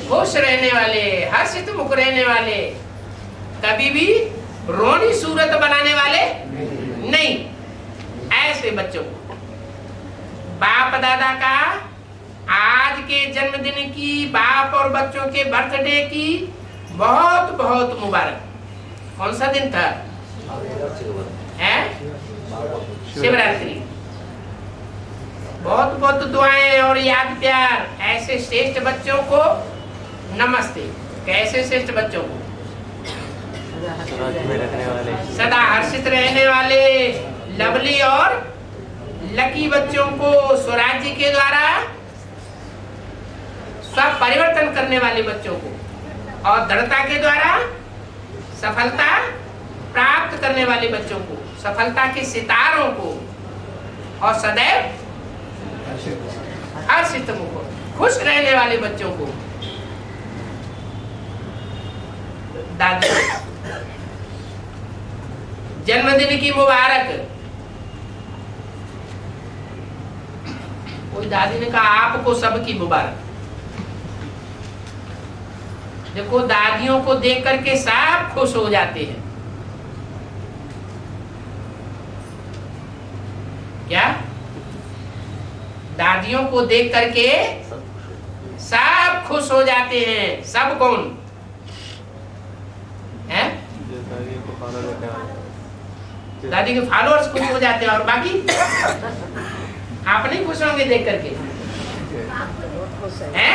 खुश रहने वाले, हर्षित मुख रहने वाले, कभी भी रोनी सूरत बनाने वाले नहीं, ऐसे बच्चों को। बाप दादा का आज के जन्मदिन की, बाप और बच्चों के बर्थडे की बहुत बहुत मुबारक। कौन सा दिन था? है शिवरात्रि। बहुत बहुत दुआएं और याद प्यार ऐसे श्रेष्ठ बच्चों को नमस्ते। कैसे श्रेष्ठ बच्चों को? सदा हर्षित रहने वाले लवली और लकी बच्चों को, स्वराज्य के द्वारा सब परिवर्तन करने वाले बच्चों को, और दृढ़ता के द्वारा सफलता प्राप्त करने वाले बच्चों को, सफलता के सितारों को, और सदैव हर्षित मुख खुश रहने वाले बच्चों को। दादी जन्मदिन की मुबारक। कोई दादी ने कहा आपको सबकी मुबारक। देखो दादियों को देख करके सब खुश हो जाते हैं। क्या? दादियों को देख करके सब खुश हो जाते हैं। सब कौन है? दादी के फॉलोअर्स खुश हो जाते हैं, और बाकी आप नहीं खुश होंगे देख करके? हैं?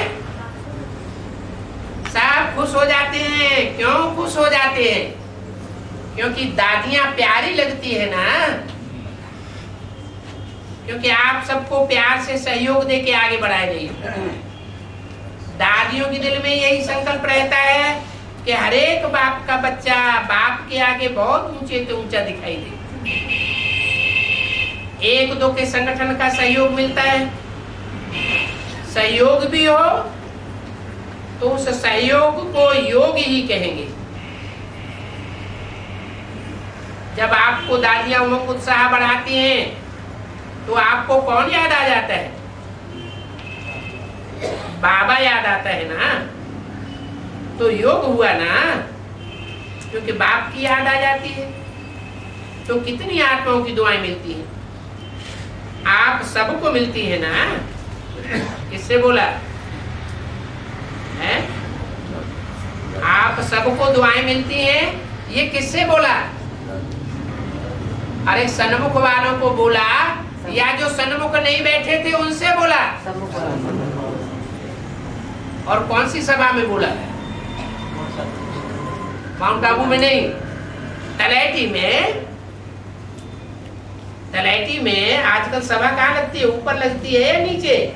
सब खुश हो जाते हैं। क्यों खुश हो जाते हैं? क्योंकि दादियां प्यारी लगती है ना, क्योंकि आप सबको प्यार से सहयोग दे के आगे बढ़ाए गई। दादियों के दिल में यही संकल्प रहता है कि हर एक बाप का बच्चा बाप के आगे बहुत ऊंचे से ऊंचा दिखाई दे। एक दो के संगठन का सहयोग मिलता है, सहयोग भी हो तो उस सहयोग को योग ही कहेंगे। जब आपको दादियां उमंग उत्साह बढ़ाती हैं तो आपको कौन याद आ जाता है? बाबा याद आता है ना, तो योग हुआ ना, क्योंकि बाप की याद आ जाती है। तो कितनी आत्माओं की दुआएं मिलती हैं? आप सबको मिलती है ना। किससे बोला है? आप सबको दुआएं मिलती हैं, ये किससे बोला? अरे सन्मुख वालों को बोला या जो सन्मुख नहीं बैठे थे उनसे बोला? और कौन सी सभा में बोला? माउंट आबू में नहीं, तलैटी में। तलैटी में आजकल सभा कहाँ लगती है? ऊपर लगती है या नीचे?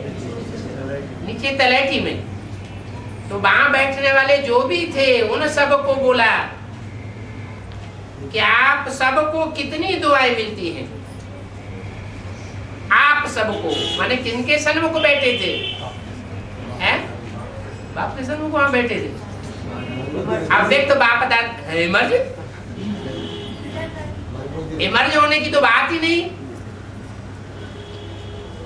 नीचे तलैटी में। तो वहां बैठने वाले जो भी थे उन सबको बोला कि आप सबको कितनी दुआएं मिलती हैं? आप सबको माने किनके सन्मुख बैठे थे? हैं? बाप के सन्मुख वहां बैठे थे। अब देख तो बाप इमर्ज होने की तो बात ही नहीं।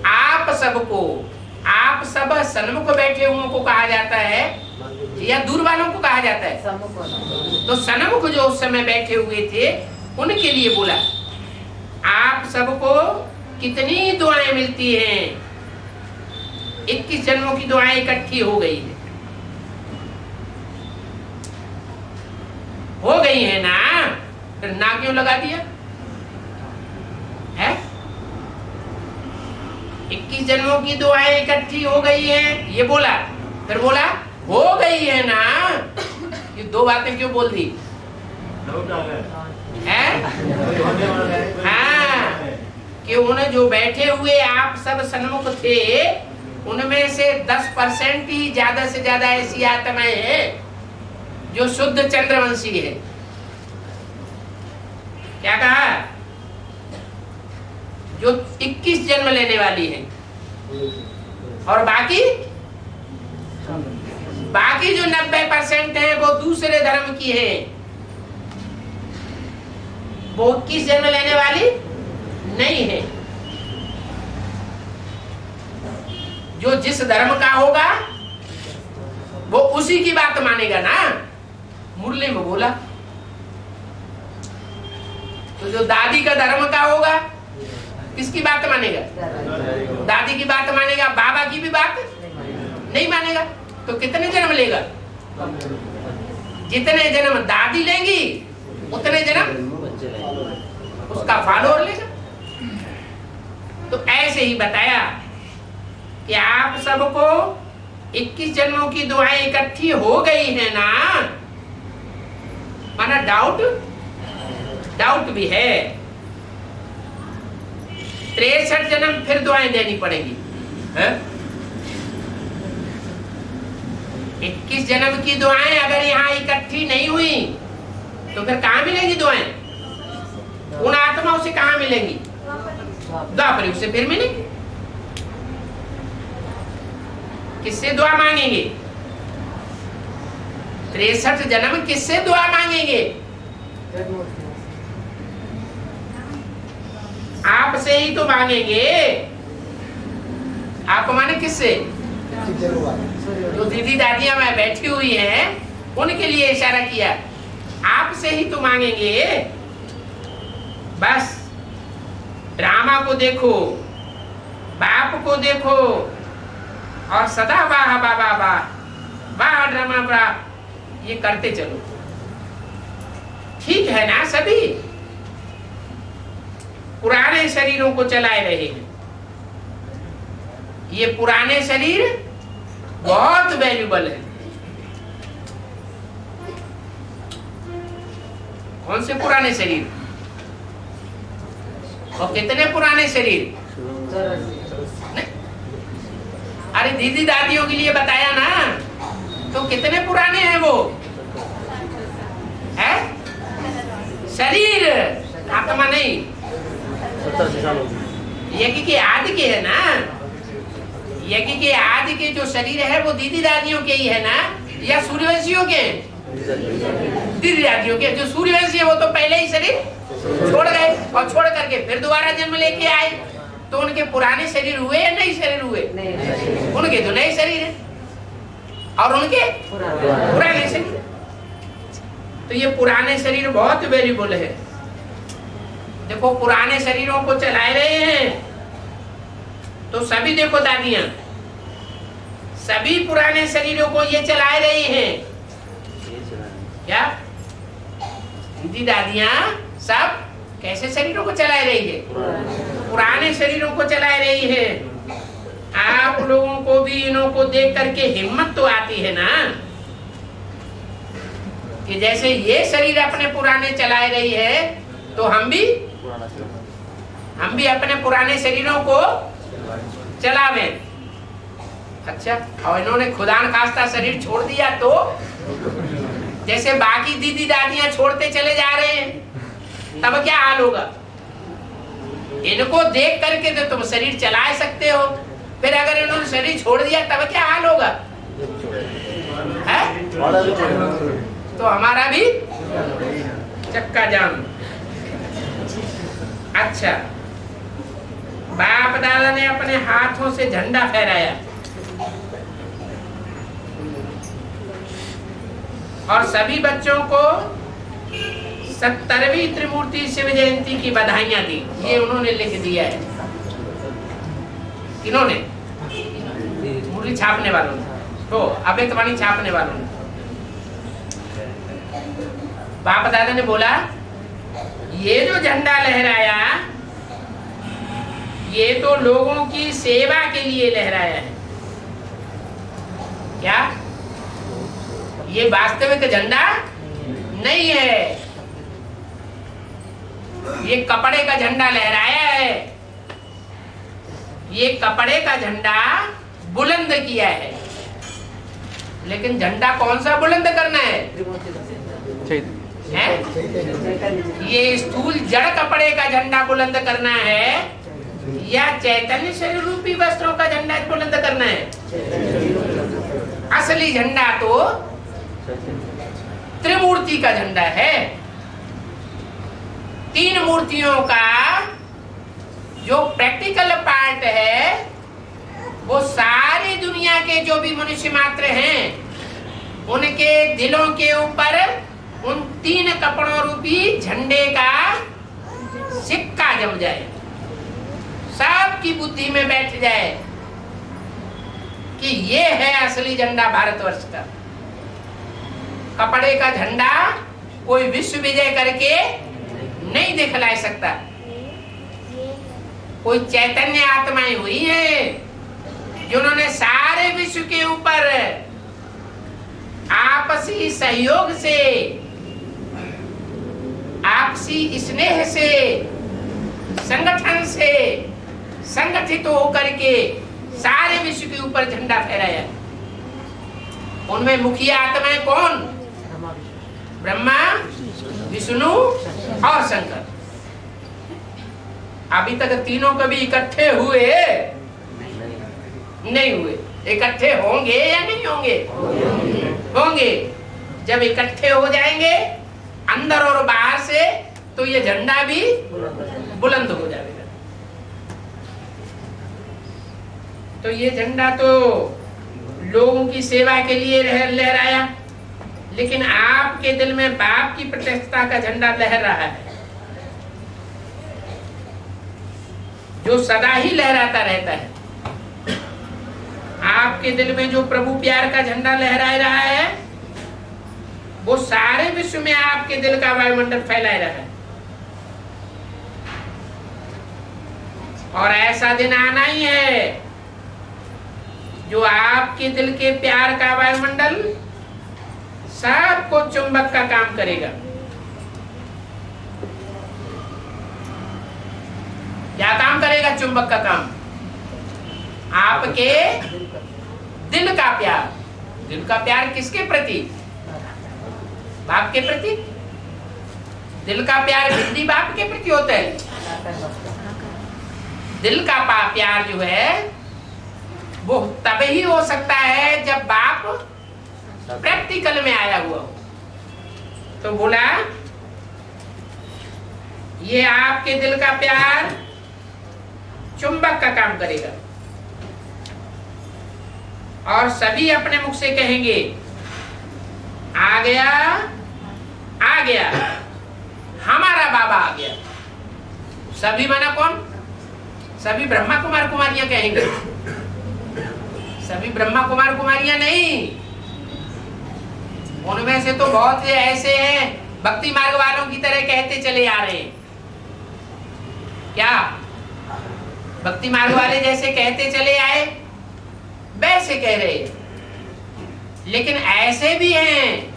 आप सबको, आप सब सन्मुख बैठे हुओं को कहा जाता है या दूर वालों को कहा जाता है? तो सन्मुख जो उस समय बैठे हुए थे उनके लिए बोला आप सबको कितनी दुआएं मिलती हैं? 21 जन्मों की दुआएं इकट्ठी हो गई है। हो गई है ना, फिर ना क्यों लगा दिया है? 21 जन्मों की दुआएं इकट्ठी हो गई हैं, ये बोला। फिर बोला हो गई है ना। ये दो बातें क्यों बोल दी? हाँ, कि उन्हें जो बैठे हुए आप सब सन्मुख थे उनमें से 10% ही ज्यादा से ज्यादा ऐसी आत्माएं हैं जो शुद्ध चंद्रवंशी है। क्या कहा? जो 21 जन्म लेने वाली है, और बाकी जो 90% है वो दूसरे धर्म की है। वो 21 जन्म लेने वाली नहीं है। जो जिस धर्म का होगा वो उसी की बात मानेगा ना। मुरली में बोला तो जो दादी का धर्म का होगा किसकी बात मानेगा? दादी की बात मानेगा, बाबा की भी बात नहीं मानेगा। तो कितने जन्म लेगा? जितने जन्म दादी लेंगी उतने जन्म उसका फॉलोअर लेगा। तो ऐसे ही बताया कि आप सबको 21 जन्मों की दुआएं इकट्ठी हो गई है ना। माना डाउट भी है। 63 जन्म फिर दुआएं देनी पड़ेगी है? 21 जन्म की दुआएं अगर यहाँ इकट्ठी नहीं हुई तो फिर कहाँ मिलेंगी दुआएं? उन आत्माओं से कहाँ मिलेंगी? द्वापर युग से फिर मिलेंगी। किससे दुआ मांगेंगे? 63 जन्म किससे दुआ मांगेंगे? आपसे ही तो मांगेंगे। आप माने किससे? जो दीदी दादियां में बैठी हुई हैं उनके लिए इशारा किया। आपसे ही तो मांगेंगे। बस ड्रामा को देखो, बाप को देखो और सदा वाह बाबा वाह ड्रामा वाह ये करते चलो। ठीक है ना? सभी पुराने शरीरों को चलाए रहे हैं। ये पुराने शरीर बहुत वैल्यूबल है। कौन से पुराने शरीर? और कितने पुराने शरीर? अरे दीदी दादियों के लिए बताया ना, तो कितने पुराने हैं वो? है शरीर, आत्मा नहीं। यज्ञ के आदि के है ना। यज्ञ के आदि के जो शरीर है वो दीदी दादियों के ही है ना, या सूर्यवंशियों के? दीदी दादियों के। जो सूर्यवंशी है वो तो पहले ही शरीर छोड़ गए और छोड़ करके फिर दोबारा जन्म लेके आए। तो उनके पुराने शरीर हुए या नए शरीर हुए? उनके तो नए शरीर है और उनके पुराने शरीर। तो ये पुराने शरीर बहुत वैल्यूबल है। देखो पुराने शरीरों को चलाए रहे हैं तो सभी देखो दादियां सभी पुराने शरीरों को ये चलाए रही हैं। क्या दीदी दादियां सब कैसे शरीरों को चला रही है? पुराने शरीरों को चला रही है। आप लोगों को भी इन्हों को देख करके हिम्मत तो आती है ना कि जैसे ये शरीर अपने पुराने चला रही है तो हम भी अपने पुराने शरीरों को चलावें। अच्छा, और इन्होंने खुदा न खास्ता शरीर छोड़ दिया तो जैसे बाकी दीदी दादियां छोड़ते चले जा रहे हैं, तब क्या हाल होगा? इनको देख करके तो तुम शरीर चला सकते हो, फिर अगर इन्होंने शरीर छोड़ दिया तब क्या हाल होगा? है? तो हमारा भी चक्का जाम। अच्छा, बाप दादा ने अपने हाथों से झंडा फहराया और सभी बच्चों को 70वीं त्रिमूर्ति शिव जयंती की बधाइयां दी। ये उन्होंने लिख दिया है। किन्होंने? मुरली छापने वालों ने, तो अभितवाणी छापने वालों ने। बाप दादा ने बोला ये जो झंडा लहराया ये तो लोगों की सेवा के लिए लहराया है। क्या ये वास्तविक झंडा नहीं है? ये कपड़े का झंडा लहराया है। ये कपड़े का झंडा बुलंद किया है, लेकिन झंडा कौन सा बुलंद करना है? ये स्थूल जड़ कपड़े का झंडा बुलंद करना है या चैतन्य शरीर रूपी वस्त्रों का झंडा बुलंद करना है? असली झंडा तो त्रिमूर्ति का झंडा है। 3 मूर्तियों का जो प्रैक्टिकल पार्ट है वो सारी दुनिया के जो भी मनुष्य मात्र हैं उनके दिलों के ऊपर उन 3 कपड़ों रूपी झंडे का सिक्का जम जाए, सबकी बुद्धि में बैठ जाए कि ये है असली झंडा भारतवर्ष का। कपड़े का झंडा कोई विश्व विजय करके नहीं दिखला सकता। कोई चैतन्य आत्माएं हुई हैं जिन्होंने सारे विश्व के ऊपर आपसी सहयोग से, आपसी स्नेह से, संगठन से संगठित होकर के सारे विश्व के ऊपर झंडा फहराया। उनमें मुखिया आत्माएं कौन? ब्रह्मा, विष्णु और शंकर। अभी तक तीनों कभी इकट्ठे हुए नहीं हुए। इकट्ठे होंगे या नहीं होंगे? होंगे। जब इकट्ठे हो जाएंगे अंदर और बाहर से तो ये झंडा भी बुलंद हो जाएगा। तो ये झंडा तो लोगों की सेवा के लिए लहराया, लेकिन आपके दिल में बाप की प्रतिष्ठा का झंडा लहर रहा है, जो सदा ही लहराता रहता है। आपके दिल में जो प्रभु प्यार का झंडा लहरा रहा है वो सारे विश्व में आपके दिल का वायुमंडल फैला रहा है। और ऐसा दिन आना ही है जो आपके दिल के प्यार का वायुमंडल सबको चुंबक का काम करेगा। क्या काम करेगा चुंबक का काम? आपके दिल का प्यार। दिल का प्यार किसके प्रति? बाप के प्रति। दिल का प्यार हिंदी बाप के प्रति होता है। दिल का प्यार जो है वो तभी हो सकता है जब बाप प्रैक्टिकल में आया हुआ हो। तो बोला ये आपके दिल का प्यार चुंबक का काम करेगा और सभी अपने मुख से कहेंगे आ गया, आ गया, हमारा बाबा आ गया। सभी माना कौन? सभी ब्रह्मा कुमार कुमारियां कहेंगे। सभी ब्रह्मा कुमार कुमारियां नहीं, उनमें से तो बहुत से ऐसे हैं भक्ति मार्ग वालों की तरह कहते चले आ रहे हैं। क्या भक्ति मार्ग वाले जैसे कहते चले आए वैसे कह रहे हैं, लेकिन ऐसे भी हैं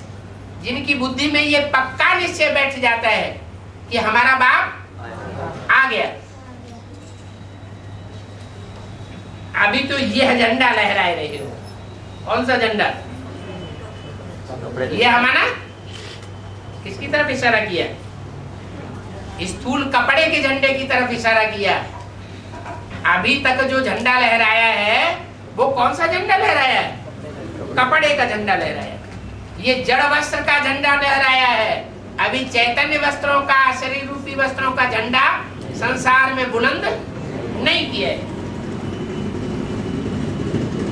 जिनकी बुद्धि में ये पक्का निश्चय बैठ जाता है कि हमारा बाप आ गया। अभी तो यह झंडा लहराए रहे हो। कौन सा झंडा? ये हमारा किसकी तरफ इशारा किया? स्थूल कपड़े के झंडे की तरफ इशारा किया। अभी तक जो झंडा लहराया है वो कौन सा झंडा लहराया है? कपड़े का झंडा लहराया। ये जड़ वस्त्र का झंडा लहराया है। अभी चैतन्य वस्त्रों का, शरीर रूपी वस्त्रों का झंडा संसार में बुलंद नहीं किया है।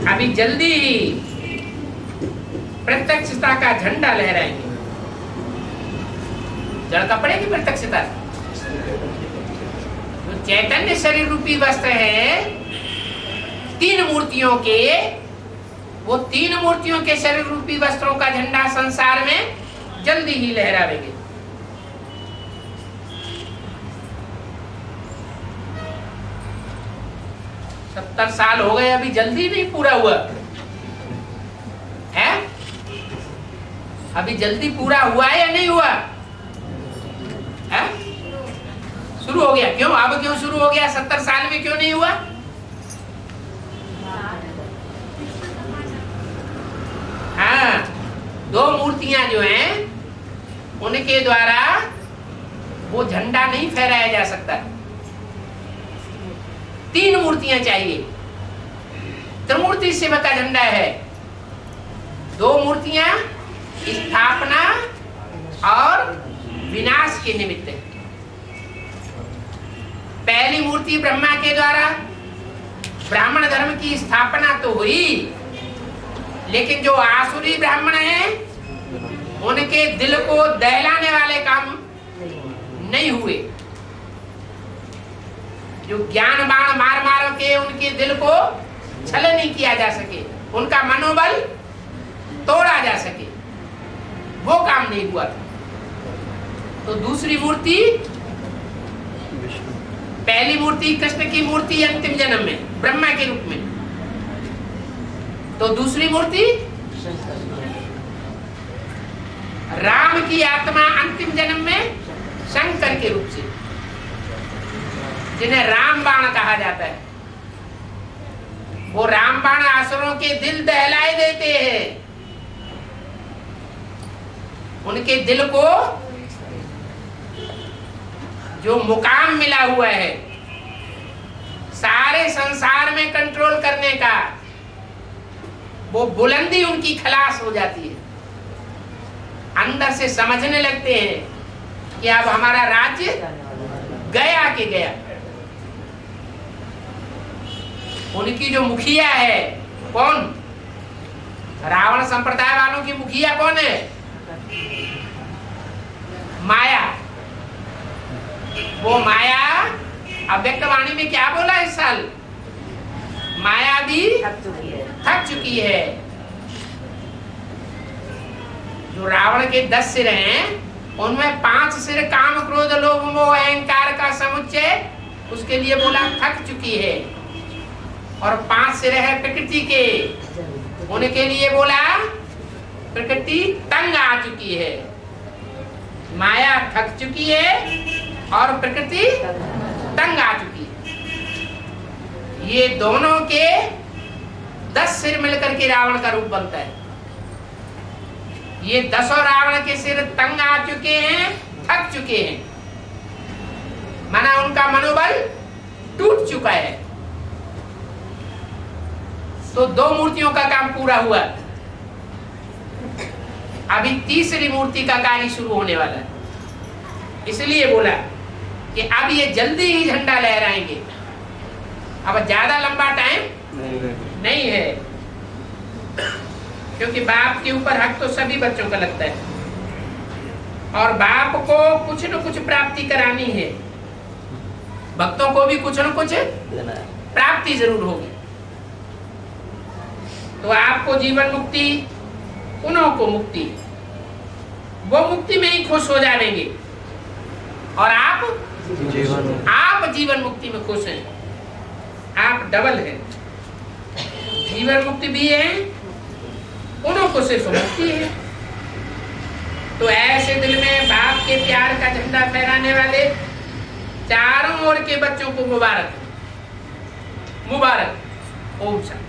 अभी जल्दी ही प्रत्यक्षता का झंडा लहराएंगे। जड़ कपड़े की प्रत्यक्षता, जो चैतन्य शरीर रूपी वस्त्र है तीन मूर्तियों के, वो तीन मूर्तियों के शरीर रूपी वस्त्रों का झंडा संसार में जल्दी ही लहरावेंगे। सत्तर साल हो गए, अभी जल्दी नहीं पूरा हुआ है? अभी जल्दी पूरा हुआ है या नहीं हुआ है? शुरू हो गया। क्यों? अब क्यों शुरू हो गया? 70 साल में क्यों नहीं हुआ? हाँ, दो मूर्तियां जो हैं उनके द्वारा वो झंडा नहीं फहराया जा सकता। तीन मूर्तियां चाहिए। त्रिमूर्ति शिव का झंडा है। दो मूर्तियां स्थापना और विनाश के निमित्त है। पहली मूर्ति ब्रह्मा के द्वारा ब्राह्मण धर्म की स्थापना तो हुई, लेकिन जो आसुरी ब्राह्मण हैं उनके दिल को दहलाने वाले काम नहीं हुए। जो ज्ञान बाण मार मार के उनके दिल को छलन नहीं किया जा सके, उनका मनोबल तोड़ा जा सके, वो काम नहीं हुआ था। तो दूसरी मूर्ति, पहली मूर्ति कृष्ण की मूर्ति अंतिम जन्म में ब्रह्मा के रूप में, तो दूसरी मूर्ति राम की आत्मा अंतिम जन्म में शंकर के रूप से, जिन्हें रामबाण कहा जाता है। वो रामबाण असुरों के दिल दहलाए देते हैं। उनके दिल को जो मुकाम मिला हुआ है सारे संसार में कंट्रोल करने का, वो बुलंदी उनकी खलास हो जाती है। अंदर से समझने लगते हैं कि अब हमारा राज्य गया के गया। उनकी जो मुखिया है कौन? रावण संप्रदाय वालों की मुखिया कौन है? माया। वो माया अव्यक्त वाणी में क्या बोला इस साल? माया भी थक चुकी है। जो रावण के 10 सिर हैं उनमें 5 सिर काम क्रोध लोभ मोह अहंकार का समुच्चय, उसके लिए बोला थक चुकी है। और 5 सिर है प्रकृति के, उनके लिए बोला प्रकृति तंग आ चुकी है। माया थक चुकी है और प्रकृति तंग आ चुकी है। ये दोनों के 10 सिर मिलकर के रावण का रूप बनता है। ये 10 रावण के सिर तंग आ चुके हैं, थक चुके हैं, माना उनका मनोबल टूट चुका है। तो 2 मूर्तियों का काम पूरा हुआ। अभी तीसरी मूर्ति का कार्य शुरू होने वाला है। इसलिए बोला कि अब ये जल्दी ही झंडा लहराएंगे। अब ज्यादा लंबा टाइम नहीं है, क्योंकि बाप के ऊपर हक तो सभी बच्चों का लगता है और बाप को कुछ न कुछ प्राप्ति करानी है। भक्तों को भी कुछ न कुछ प्राप्ति जरूर होगी। तो आपको जीवन मुक्ति, उन्हों को मुक्ति, वो मुक्ति में ही खुश हो जाएंगे, और आप जीवन मुक्ति में खुश हैं। आप डबल हैं, जीवन मुक्ति भी है, उन्हों को सिर्फ मुक्ति है। तो ऐसे दिल में बाप के प्यार का झंडा फहराने वाले चारों ओर के बच्चों को मुबारक, मुबारक। ओम शांति।